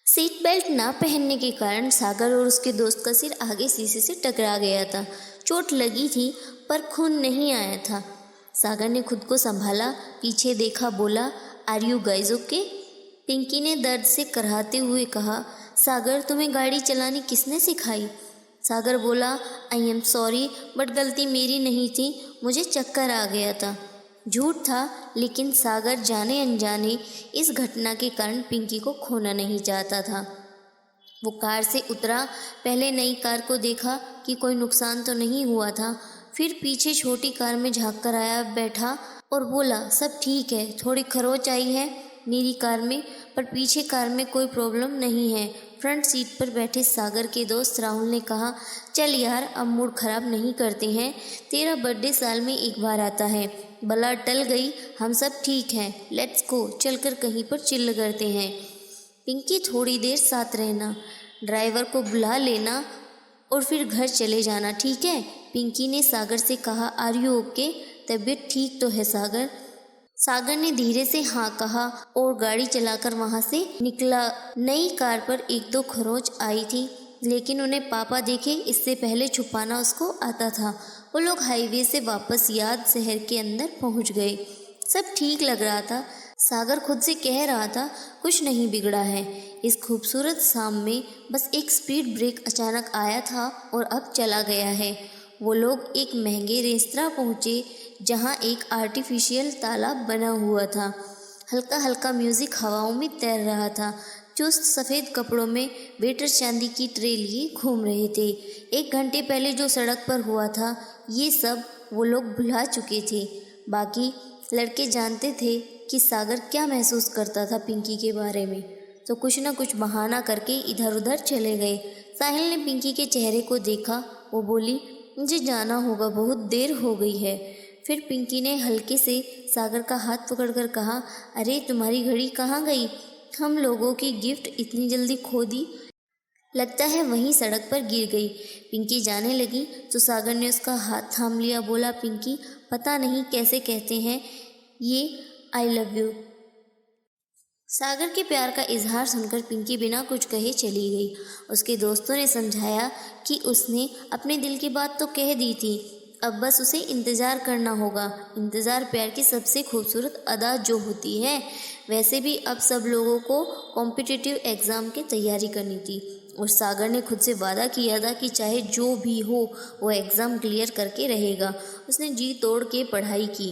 Seat belt ना पहनने के कारण सागर और उसके दोस्त का सिर आगे शीशे से टकरा गया था। चोट लगी थी पर खून नहीं आया था। सागर ने खुद को संभाला, पीछे देखा, बोला, are you guys okay? Pinky ने दर्द से कराहते हुए कहा, सागर तुम्हें गाड़ी चलानी किसने सिखाई? सागर बोला, आई एम सॉरी बट गलती मेरी नहीं थी, मुझे चक्कर आ गया था। झूठ था, लेकिन सागर जाने अनजाने इस घटना के कारण पिंकी को खोना नहीं चाहता था। वो कार से उतरा, पहले नई कार को देखा कि कोई नुकसान तो नहीं हुआ था, फिर पीछे छोटी कार में झांक कर आया, बैठा और बोला, सब ठीक है, थोड़ी खरोच आई है मेरी कार में, पर पीछे कार में कोई प्रॉब्लम नहीं है। फ्रंट सीट पर बैठे सागर के दोस्त राहुल ने कहा, चल यार अब मूड खराब नहीं करते हैं, तेरा बर्थडे साल में एक बार आता है, बला टल गई, हम सब ठीक हैं, लेट्स गो, चलकर कहीं पर चिल्ल करते हैं। पिंकी थोड़ी देर साथ रहना, ड्राइवर को बुला लेना और फिर घर चले जाना, ठीक है? पिंकी ने सागर से कहा, आर यू ओके? तबीयत ठीक तो है सागर? सागर ने धीरे से हाँ कहा और गाड़ी चलाकर वहाँ से निकला। नई कार पर एक दो खरोंच आई थी, लेकिन उन्हें पापा देखे इससे पहले छुपाना उसको आता था। वो लोग हाईवे से वापस याद शहर के अंदर पहुँच गए। सब ठीक लग रहा था। सागर खुद से कह रहा था, कुछ नहीं बिगड़ा है। इस खूबसूरत शाम में बस एक स्पीड ब्रेक अचानक आया था और अब चला गया है। वो लोग एक महंगे रेस्तरां पहुँचे जहाँ एक आर्टिफिशियल तालाब बना हुआ था। हल्का हल्का म्यूजिक हवाओं में तैर रहा था। चुस्त सफ़ेद कपड़ों में वेटर चांदी की ट्रे लिए घूम रहे थे। 1 घंटे पहले जो सड़क पर हुआ था, ये सब वो लोग भुला चुके थे। बाकी लड़के जानते थे कि सागर क्या महसूस करता था पिंकी के बारे में, तो कुछ न कुछ बहाना करके इधर उधर चले गए। साहिल ने पिंकी के चेहरे को देखा। वो बोली, मुझे जाना होगा, बहुत देर हो गई है। फिर पिंकी ने हल्के से सागर का हाथ पकड़कर कहा, अरे तुम्हारी घड़ी कहाँ गई? हम लोगों की गिफ्ट इतनी जल्दी खो दी? लगता है वहीं सड़क पर गिर गई। पिंकी जाने लगी तो सागर ने उसका हाथ थाम लिया। बोला, पिंकी पता नहीं कैसे कहते हैं ये आई लव यू। सागर के प्यार का इजहार सुनकर पिंकी बिना कुछ कहे चली गई। उसके दोस्तों ने समझाया कि उसने अपने दिल की बात तो कह दी थी, अब बस उसे इंतज़ार करना होगा। इंतज़ार प्यार की सबसे खूबसूरत अदा जो होती है। वैसे भी अब सब लोगों को कॉम्पिटिटिव एग्ज़ाम की तैयारी करनी थी और सागर ने खुद से वादा किया था कि चाहे जो भी हो वो एग्ज़ाम क्लियर करके रहेगा। उसने जी तोड़ के पढ़ाई की,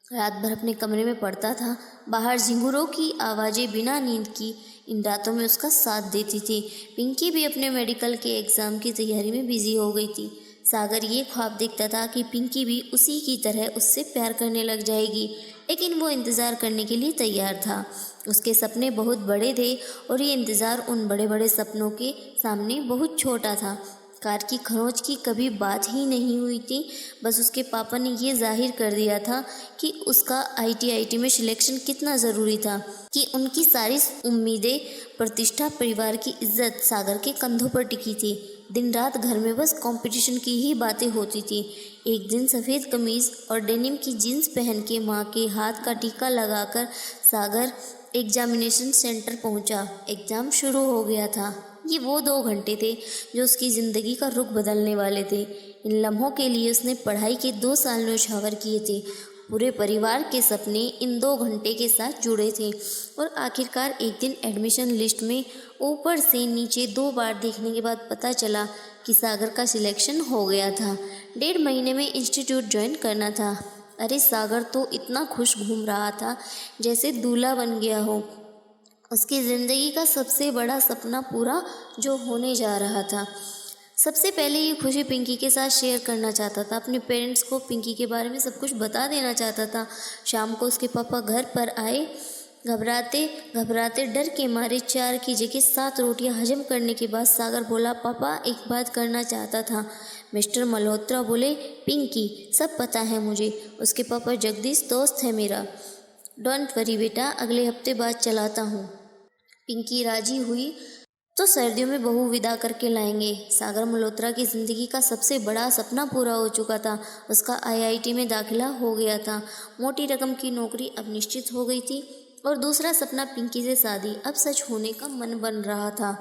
रात भर अपने कमरे में पढ़ता था। बाहर झिंगुरों की आवाज़ें बिना नींद की इन रातों में उसका साथ देती थी। पिंकी भी अपने मेडिकल के एग्ज़ाम की तैयारी में बिजी हो गई थी। सागर ये ख्वाब देखता था कि पिंकी भी उसी की तरह उससे प्यार करने लग जाएगी, लेकिन वो इंतज़ार करने के लिए तैयार था। उसके सपने बहुत बड़े थे और ये इंतज़ार उन बड़े बड़े सपनों के सामने बहुत छोटा था। कार की खरोंच की कभी बात ही नहीं हुई थी। बस उसके पापा ने ये जाहिर कर दिया था कि उसका आईटीआईटी में सिलेक्शन कितना ज़रूरी था, कि उनकी सारी उम्मीदें, प्रतिष्ठा, परिवार की इज्जत सागर के कंधों पर टिकी थी। दिन रात घर में बस कंपटीशन की ही बातें होती थी। एक दिन सफ़ेद कमीज़ और डेनिम की जीन्स पहन के माँ के हाथ का टीका लगाकर सागर एग्जामिनेशन सेंटर पहुंचा। एग्ज़ाम शुरू हो गया था। ये वो 2 घंटे थे जो उसकी ज़िंदगी का रुख बदलने वाले थे। इन लम्हों के लिए उसने पढ़ाई के 2 साल न्योछावर किए थे। पूरे परिवार के सपने इन 2 घंटे के साथ जुड़े थे और आखिरकार एक दिन एडमिशन लिस्ट में ऊपर से नीचे 2 बार देखने के बाद पता चला कि सागर का सिलेक्शन हो गया था। 1.5 महीने में इंस्टीट्यूट ज्वाइन करना था। अरे सागर तो इतना खुश घूम रहा था जैसे दूल्हा बन गया हो। उसकी ज़िंदगी का सबसे बड़ा सपना पूरा जो होने जा रहा था। सबसे पहले ये खुशी पिंकी के साथ शेयर करना चाहता था। अपने पेरेंट्स को पिंकी के बारे में सब कुछ बता देना चाहता था। शाम को उसके पापा घर पर आए। घबराते घबराते डर के मारे 4 की जगह 7 रोटियां हजम करने के बाद सागर बोला, पापा एक बात करना चाहता था। मिस्टर मल्होत्रा बोले, पिंकी सब पता है मुझे। उसके पापा, जगदीश दोस्त है मेरा। डोंट वरी बेटा, अगले हफ्ते बाद चलाता हूँ। पिंकी राजी हुई तो सर्दियों में बहू विदा करके लाएंगे। सागर मल्होत्रा की ज़िंदगी का सबसे बड़ा सपना पूरा हो चुका था। उसका आईआईटी में दाखिला हो गया था। मोटी रकम की नौकरी अब निश्चित हो गई थी। और दूसरा सपना पिंकी से शादी अब सच होने का मन बन रहा था।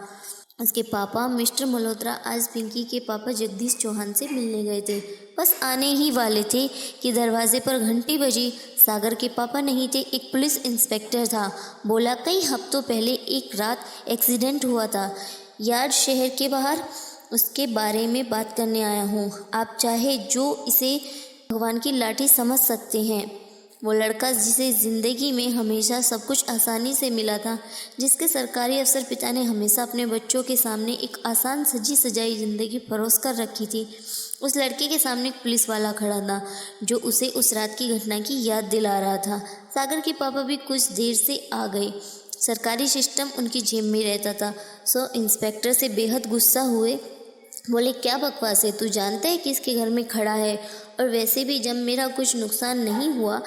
उसके पापा मिस्टर मल्होत्रा आज पिंकी के पापा जगदीश चौहान से मिलने गए थे। बस आने ही वाले थे कि दरवाजे पर घंटी बजी। सागर के पापा नहीं थे, एक पुलिस इंस्पेक्टर था। बोला, कई हफ्तों पहले एक रात एक्सीडेंट हुआ था यार्ड शहर के बाहर, उसके बारे में बात करने आया हूँ। आप चाहे जो इसे भगवान की लाठी समझ सकते हैं। वो लड़का जिसे ज़िंदगी में हमेशा सब कुछ आसानी से मिला था, जिसके सरकारी अफसर पिता ने हमेशा अपने बच्चों के सामने एक आसान सजी सजाई ज़िंदगी परोस कर रखी थी, उस लड़के के सामने एक पुलिस वाला खड़ा था जो उसे उस रात की घटना की याद दिला रहा था। सागर के पापा भी कुछ देर से आ गए। सरकारी सिस्टम उनकी जेब में रहता था। सो इंस्पेक्टर से बेहद गुस्सा हुए। बोले, क्या बकवास है, तू जानता है किसके घर में खड़ा है? और वैसे भी जब मेरा कुछ नुकसान नहीं हुआ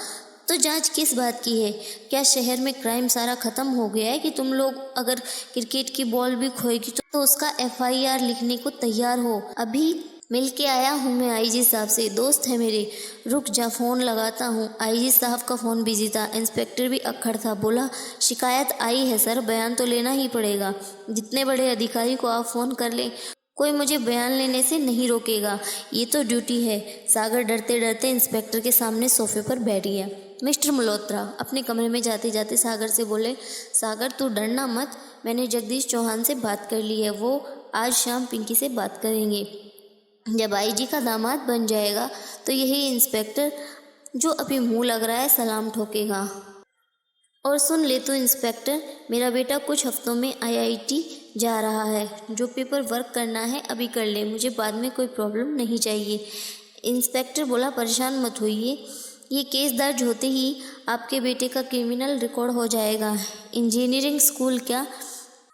तो जांच किस बात की है? क्या शहर में क्राइम सारा ख़त्म हो गया है कि तुम लोग अगर क्रिकेट की बॉल भी खोएगी तो उसका FIR लिखने को तैयार हो? अभी मिल के आया हूँ मैं IG साहब से, दोस्त है मेरे। रुक जा, फ़ोन लगाता हूँ। IG साहब का फ़ोन बिजी था। इंस्पेक्टर भी अक्खड़ था। बोला, शिकायत आई है सर, बयान तो लेना ही पड़ेगा। जितने बड़े अधिकारी को आप फ़ोन कर लें, कोई मुझे बयान लेने से नहीं रोकेगा, ये तो ड्यूटी है। सागर डरते डरते इंस्पेक्टर के सामने सोफे पर बैठ गया। मिस्टर मल्होत्रा अपने कमरे में जाते जाते सागर से बोले, सागर तू डरना मत, मैंने जगदीश चौहान से बात कर ली है, वो आज शाम पिंकी से बात करेंगे। जब IG का दामाद बन जाएगा तो यही इंस्पेक्टर जो अभी मुँह लग रहा है सलाम ठोकेगा। और सुन ले तो इंस्पेक्टर, मेरा बेटा कुछ हफ्तों में IIT जा रहा है। जो पेपर वर्क करना है अभी कर ले, मुझे बाद में कोई प्रॉब्लम नहीं चाहिए। इंस्पेक्टर बोला, परेशान मत होइए, ये केस दर्ज होते ही आपके बेटे का क्रिमिनल रिकॉर्ड हो जाएगा। इंजीनियरिंग स्कूल क्या,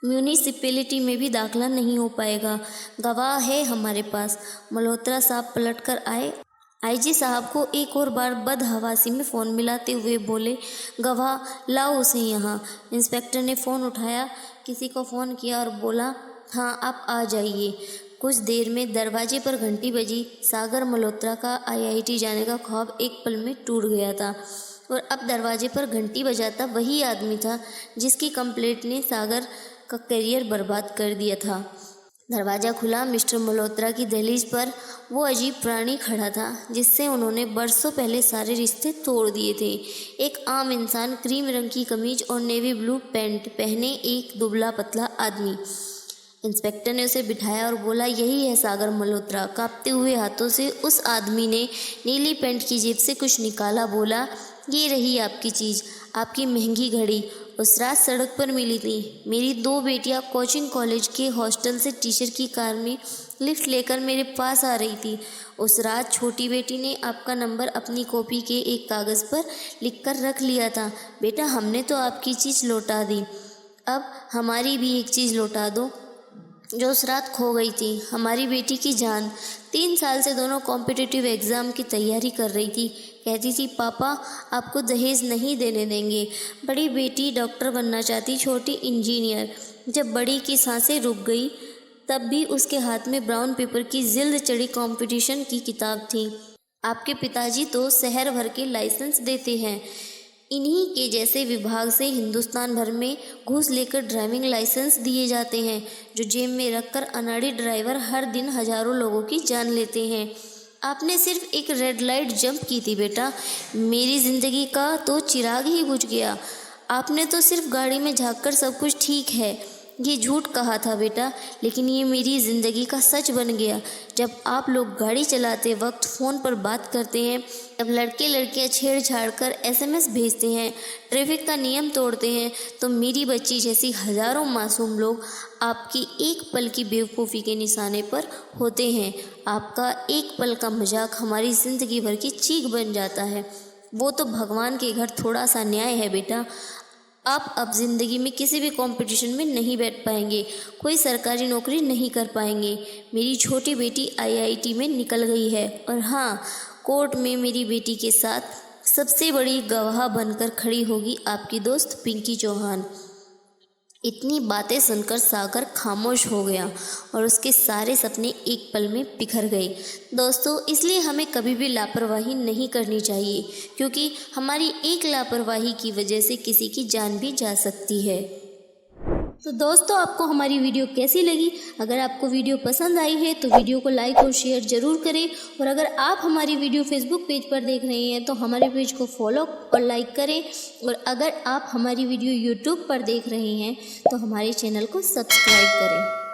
म्यूनिसिपैलिटी में भी दाखिला नहीं हो पाएगा। गवाह है हमारे पास। मल्होत्रा साहब पलट कर आए। IG साहब को एक और बार बदहवासी में फ़ोन मिलाते हुए बोले, गवाह लाओ उसे यहाँ। इंस्पेक्टर ने फ़ोन उठाया, किसी को फ़ोन किया और बोला, हाँ आप आ जाइए। कुछ देर में दरवाजे पर घंटी बजी। सागर मल्होत्रा का IIT जाने का ख्वाब एक पल में टूट गया था और अब दरवाजे पर घंटी बजाता वही आदमी था जिसकी कंप्लेंट ने सागर का करियर बर्बाद कर दिया था। दरवाज़ा खुला। मिस्टर मल्होत्रा की दहलीज पर वो अजीब प्राणी खड़ा था जिससे उन्होंने बरसों पहले सारे रिश्ते तोड़ दिए थे। एक आम इंसान, क्रीम रंग की कमीज और नेवी ब्लू पैंट पहने एक दुबला पतला आदमी। इंस्पेक्टर ने उसे बिठाया और बोला, यही है सागर मल्होत्रा। कांपते हुए हाथों से उस आदमी ने नीली पैंट की जेब से कुछ निकाला। बोला, ये रही आपकी चीज़, आपकी महंगी घड़ी। उस रात सड़क पर मिली थी। मेरी 2 बेटियां कोचिंग कॉलेज के हॉस्टल से टीचर की कार में लिफ्ट लेकर मेरे पास आ रही थी। उस रात छोटी बेटी ने आपका नंबर अपनी कॉपी के एक कागज़ पर लिखकर रख लिया था। बेटा, हमने तो आपकी चीज़ लौटा दी, अब हमारी भी एक चीज़ लौटा दो जो उस रात खो गई थी, हमारी बेटी की जान। 3 साल से दोनों कॉम्पिटिटिव एग्ज़ाम की तैयारी कर रही थी। कहती थी, पापा आपको दहेज नहीं देने देंगे। बड़ी बेटी डॉक्टर बनना चाहती, छोटी इंजीनियर। जब बड़ी की सांसें रुक गई तब भी उसके हाथ में ब्राउन पेपर की जिल्द चढ़ी कंपटीशन की किताब थी। आपके पिताजी तो शहर भर के लाइसेंस देते हैं। इन्हीं के जैसे विभाग से हिंदुस्तान भर में घूस लेकर ड्राइविंग लाइसेंस दिए जाते हैं, जो जेब में रखकर अनाड़ी ड्राइवर हर दिन हजारों लोगों की जान लेते हैं। आपने सिर्फ एक रेड लाइट जंप की थी बेटा, मेरी ज़िंदगी का तो चिराग ही बुझ गया। आपने तो सिर्फ गाड़ी में झांककर सब कुछ ठीक है ये झूठ कहा था बेटा, लेकिन ये मेरी ज़िंदगी का सच बन गया। जब आप लोग गाड़ी चलाते वक्त फ़ोन पर बात करते हैं, जब लड़के लड़कियां छेड़छाड़ कर SMS भेजते हैं, ट्रैफिक का नियम तोड़ते हैं, तो मेरी बच्ची जैसी हज़ारों मासूम लोग आपकी एक पल की बेवकूफ़ी के निशाने पर होते हैं। आपका एक पल का मजाक हमारी ज़िंदगी भर की चीख बन जाता है। वो तो भगवान के घर थोड़ा सा न्याय है बेटा। आप अब ज़िंदगी में किसी भी कंपटीशन में नहीं बैठ पाएंगे, कोई सरकारी नौकरी नहीं कर पाएंगे। मेरी छोटी बेटी IIT में निकल गई है और हाँ, कोर्ट में मेरी बेटी के साथ सबसे बड़ी गवाह बनकर खड़ी होगी आपकी दोस्त पिंकी चौहान। इतनी बातें सुनकर सागर खामोश हो गया और उसके सारे सपने एक पल में बिखर गए। दोस्तों, इसलिए हमें कभी भी लापरवाही नहीं करनी चाहिए, क्योंकि हमारी एक लापरवाही की वजह से किसी की जान भी जा सकती है। तो दोस्तों, आपको हमारी वीडियो कैसी लगी? अगर आपको वीडियो पसंद आई है तो वीडियो को लाइक और शेयर ज़रूर करें, और अगर आप हमारी वीडियो फेसबुक पेज पर देख रहे हैं तो हमारे पेज को फॉलो और लाइक करें, और अगर आप हमारी वीडियो यूट्यूब पर देख रहे हैं तो हमारे चैनल को सब्सक्राइब करें।